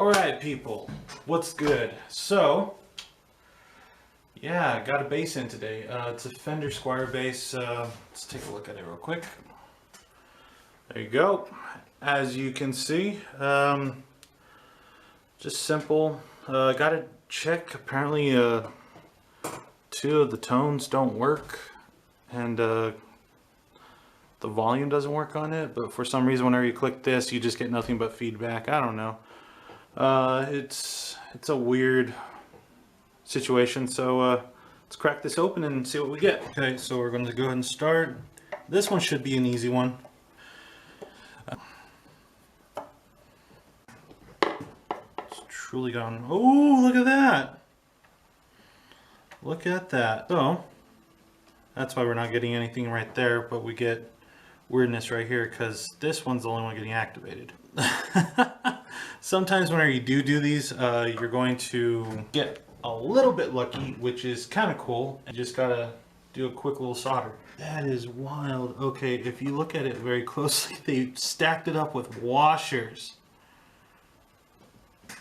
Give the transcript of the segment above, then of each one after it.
Alright people, what's good? So, yeah, got a bass in today. It's a Fender Squier bass. Let's take a look at it real quick. There you go. As you can see, just simple. Got to check. Apparently, two of the tones don't work, and the volume doesn't work on it. But for some reason, whenever you click this, you just get nothing but feedback. I don't know. It's a weird situation. So let's crack this open and see what we get. Okay, so we're going to go ahead and start. This one should be an easy one. It's truly gone. Oh, look at that! Look at that. So that's why we're not getting anything right there, but we get weirdness right here because this one's the only one getting activated. Sometimes whenever you do these, you're going to get a little bit lucky, which is kind of cool. You just gotta do a quick little solder. That is wild. Okay, if you look at it very closely, they stacked it up with washers,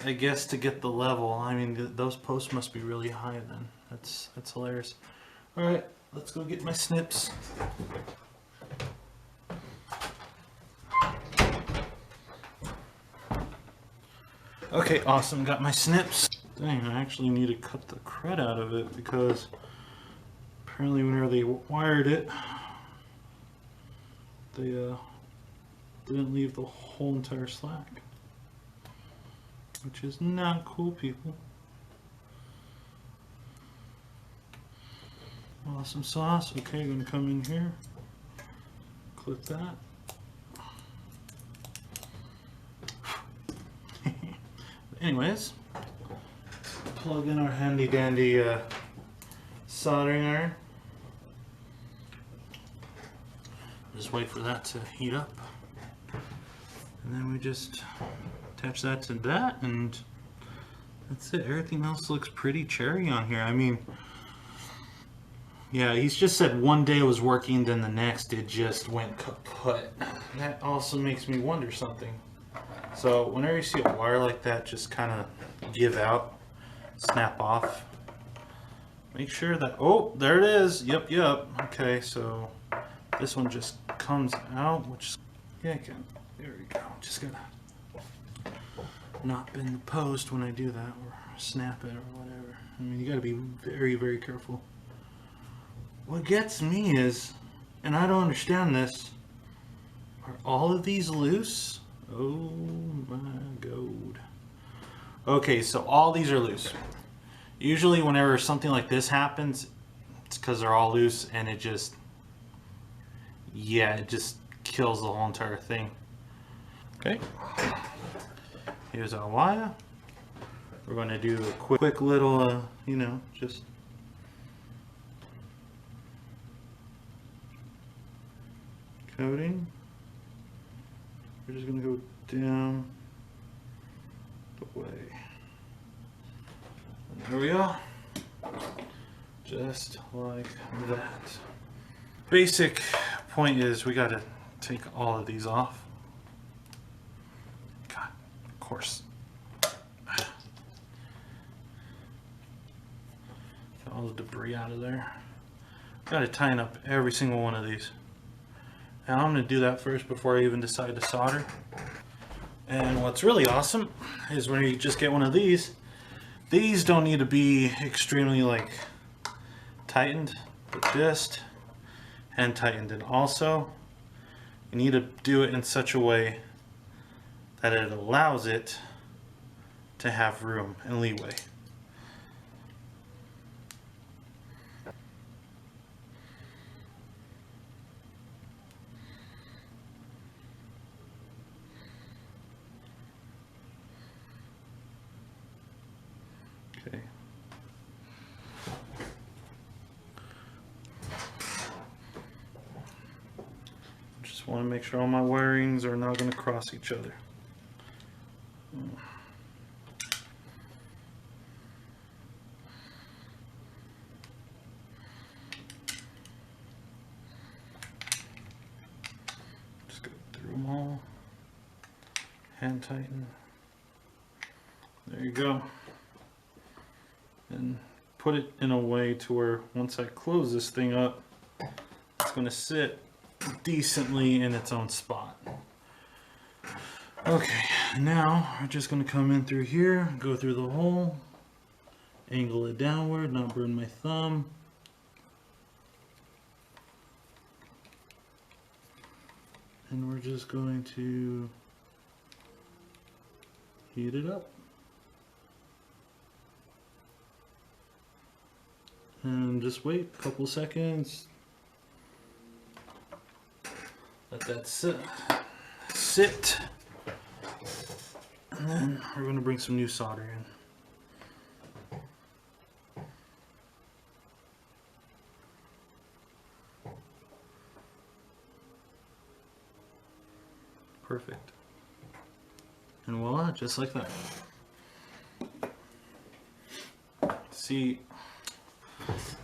I guess, to get the level. I mean, those posts must be really high then. That's hilarious. All right, let's go get my snips. Okay, awesome, got my snips. Dang, I actually need to cut the crud out of it because apparently whenever they wired it, they didn't leave the whole entire slack, which is not cool, people. Awesome sauce. Okay, gonna come in here, clip that. Anyways, plug in our handy dandy soldering iron. Just wait for that to heat up, and then we just attach that to that, and that's it. Everything else looks pretty cherry on here. I mean, yeah, he's just said one day it was working, then the next it just went kaput. That also makes me wonder something. So whenever you see a wire like that just kind of give out, snap off, make sure that, oh, there it is. Yep. Okay, so this one just comes out, which, yeah, there we go. Just gotta not bend the post when I do that, or snap it or whatever. I mean, you gotta be very, very careful. What gets me is, and I don't understand this, are all of these loose? Oh my god. Okay, so all these are loose. Usually whenever something like this happens, it's because they're all loose, and it just, yeah, it just kills the whole entire thing. Okay, here's our wire. We're going to do a quick little, you know, just coating. We're just going to go down the way. And there we are. Just like that. Basic point is we got to take all of these off. God, of course. Get all the debris out of there. Got to tighten up every single one of these. Now I'm going to do that first before I even decide to solder. And what's really awesome is when you just get one of these don't need to be extremely like tightened, but just hand tightened. And also you need to do it in such a way that it allows it to have room and leeway. Okay. Just want to make sure all my wirings are not going to cross each other. Just go through them all. Hand tighten. There you go. And put it in a way to where once I close this thing up, it's going to sit decently in its own spot. Okay, now we're just going to come in through here, go through the hole, angle it downward, not burn my thumb. And we're just going to heat it up. And just wait a couple seconds. Let that sit. And then we're going to bring some new solder in. Perfect. And voila, just like that. See,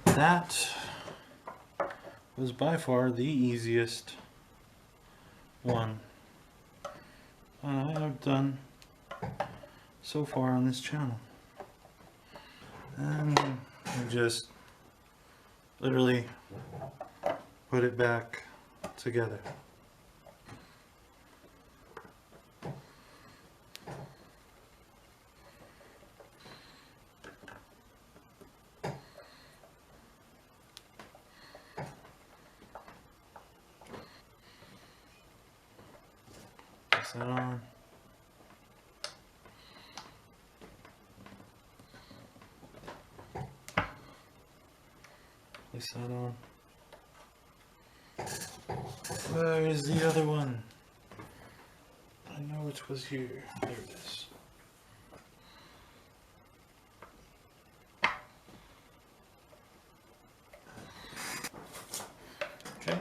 that was by far the easiest one I have done so far on this channel. And I just literally put it back together. Place that on. Place that on. Where is the other one? I know which was here. There it is. Okay.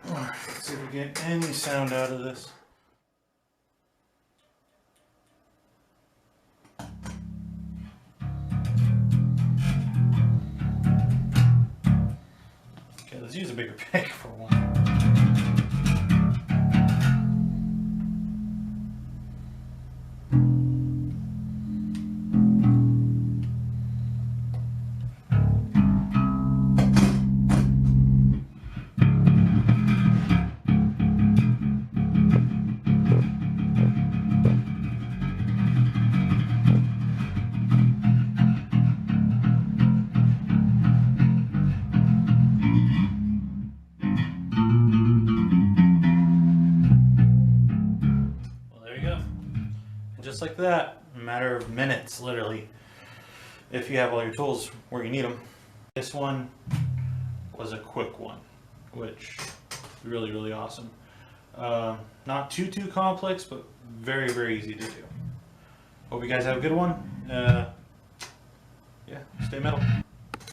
Alright, let's see if we get any sound out of this. Okay, let's use a bigger pick for one. Just like that, a matter of minutes, literally, if you have all your tools where you need them. This one was a quick one, which is really, really awesome. Not too complex, but very, very easy to do. Hope you guys have a good one. Yeah, stay metal.